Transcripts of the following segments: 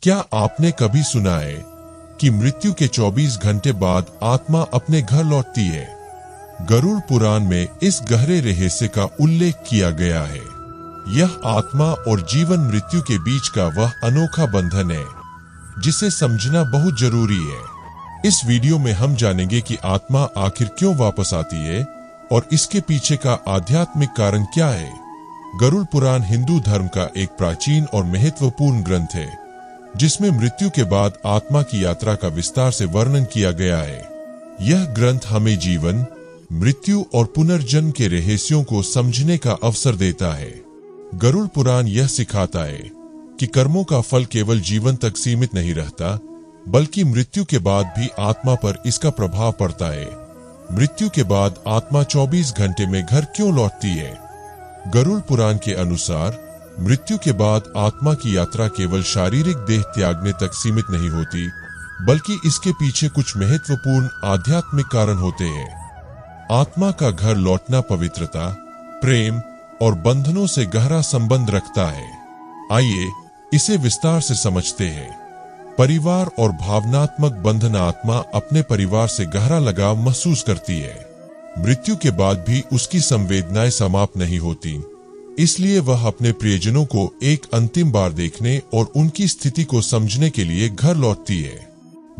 क्या आपने कभी सुना है कि मृत्यु के 24 घंटे बाद आत्मा अपने घर लौटती है? गरुड़ पुराण में इस गहरे रहस्य का उल्लेख किया गया है। यह आत्मा और जीवन मृत्यु के बीच का वह अनोखा बंधन है जिसे समझना बहुत जरूरी है। इस वीडियो में हम जानेंगे कि आत्मा आखिर क्यों वापस आती है और इसके पीछे का आध्यात्मिक कारण क्या है। गरुड़ पुराण हिंदू धर्म का एक प्राचीन और महत्वपूर्ण ग्रंथ है जिसमें मृत्यु के बाद आत्मा की यात्रा का विस्तार से वर्णन किया गया है। यह ग्रंथ हमें जीवन, मृत्यु और पुनर्जन्म के रहस्यों को समझने का अवसर देता है। गरुड़ पुराण यह सिखाता है कि कर्मों का फल केवल जीवन तक सीमित नहीं रहता, बल्कि मृत्यु के बाद भी आत्मा पर इसका प्रभाव पड़ता है। मृत्यु के बाद आत्मा 24 घंटे में घर क्यों लौटती है? गरुड़ पुराण के अनुसार मृत्यु के बाद आत्मा की यात्रा केवल शारीरिक देह त्यागने तक सीमित नहीं होती, बल्कि इसके पीछे कुछ महत्वपूर्ण आध्यात्मिक कारण होते हैं। आत्मा का घर लौटना पवित्रता, प्रेम और बंधनों से गहरा संबंध रखता है। आइए इसे विस्तार से समझते हैं। परिवार और भावनात्मक बंधन। आत्मा अपने परिवार से गहरा लगाव महसूस करती है। मृत्यु के बाद भी उसकी संवेदनाएं समाप्त नहीं होती, इसलिए वह अपने प्रियजनों को एक अंतिम बार देखने और उनकी स्थिति को समझने के लिए घर लौटती है।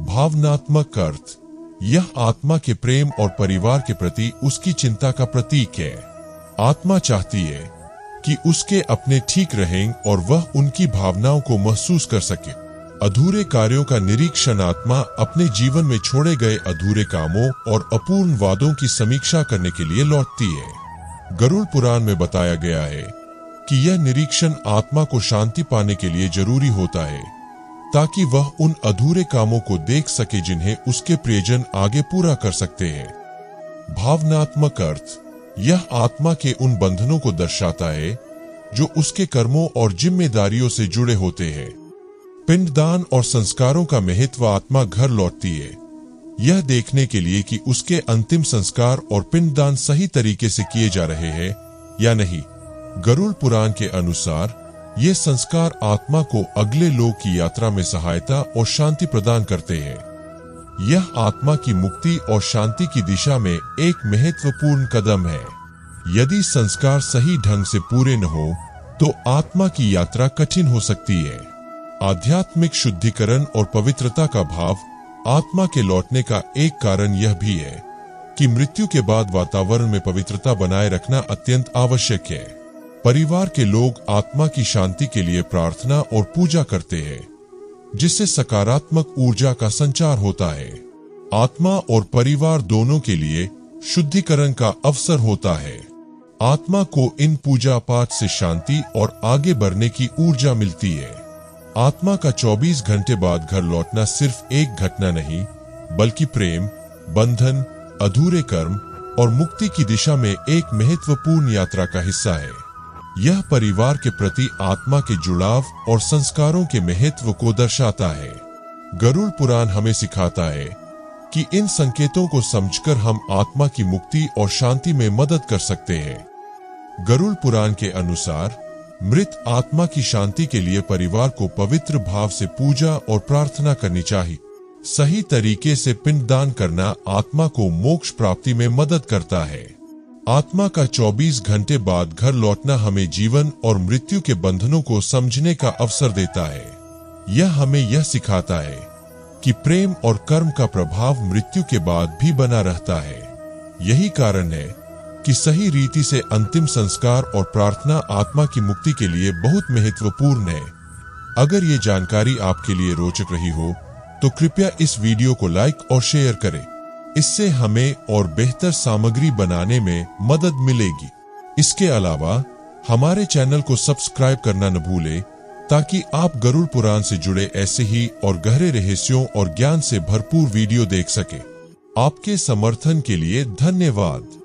भावनात्मक अर्थ। यह आत्मा के प्रेम और परिवार के प्रति उसकी चिंता का प्रतीक है। आत्मा चाहती है कि उसके अपने ठीक रहें और वह उनकी भावनाओं को महसूस कर सके। अधूरे कार्यों का निरीक्षण। आत्मा अपने जीवन में छोड़े गए अधूरे कामों और अपूर्ण वादों की समीक्षा करने के लिए लौटती है। गरुड़ पुराण में बताया गया है कि यह निरीक्षण आत्मा को शांति पाने के लिए जरूरी होता है, ताकि वह उन अधूरे कामों को देख सके जिन्हें उसके प्रियजन आगे पूरा कर सकते हैं। भावनात्मक अर्थ। यह आत्मा के उन बंधनों को दर्शाता है जो उसके कर्मों और जिम्मेदारियों से जुड़े होते हैं। पिंडदान और संस्कारों का महत्व। आत्मा घर लौटती है यह देखने के लिए कि उसके अंतिम संस्कार और पिंडदान सही तरीके से किए जा रहे हैं या नहीं। गरुड़ पुराण के अनुसार ये संस्कार आत्मा को अगले लोक की यात्रा में सहायता और शांति प्रदान करते हैं। यह आत्मा की मुक्ति और शांति की दिशा में एक महत्वपूर्ण कदम है। यदि संस्कार सही ढंग से पूरे न हो तो आत्मा की यात्रा कठिन हो सकती है। आध्यात्मिक शुद्धिकरण और पवित्रता का भाव। आत्मा के लौटने का एक कारण यह भी है कि मृत्यु के बाद वातावरण में पवित्रता बनाए रखना अत्यंत आवश्यक है। परिवार के लोग आत्मा की शांति के लिए प्रार्थना और पूजा करते हैं, जिससे सकारात्मक ऊर्जा का संचार होता है। आत्मा और परिवार दोनों के लिए शुद्धिकरण का अवसर होता है। आत्मा को इन पूजा पाठ से शांति और आगे बढ़ने की ऊर्जा मिलती है। आत्मा का 24 घंटे बाद घर लौटना सिर्फ एक घटना नहीं, बल्कि प्रेम, बंधन, अधूरे कर्म और मुक्ति की दिशा में एक महत्वपूर्ण यात्रा का हिस्सा है। यह परिवार के प्रति आत्मा के जुड़ाव और संस्कारों के महत्व को दर्शाता है। गरुड़ पुराण हमें सिखाता है कि इन संकेतों को समझकर हम आत्मा की मुक्ति और शांति में मदद कर सकते हैं। गरुड़ पुराण के अनुसार मृत आत्मा की शांति के लिए परिवार को पवित्र भाव से पूजा और प्रार्थना करनी चाहिए। सही तरीके से पिंडदान करना आत्मा को मोक्ष प्राप्ति में मदद करता है। आत्मा का 24 घंटे बाद घर लौटना हमें जीवन और मृत्यु के बंधनों को समझने का अवसर देता है। यह हमें यह सिखाता है कि प्रेम और कर्म का प्रभाव मृत्यु के बाद भी बना रहता है। यही कारण है कि सही रीति से अंतिम संस्कार और प्रार्थना आत्मा की मुक्ति के लिए बहुत महत्वपूर्ण है। अगर ये जानकारी आपके लिए रोचक रही हो तो कृपया इस वीडियो को लाइक और शेयर करें। इससे हमें और बेहतर सामग्री बनाने में मदद मिलेगी। इसके अलावा हमारे चैनल को सब्सक्राइब करना न भूलें, ताकि आप गरुड़ पुराण से जुड़े ऐसे ही और गहरे रहस्यों और ज्ञान से भरपूर वीडियो देख सकें। आपके समर्थन के लिए धन्यवाद।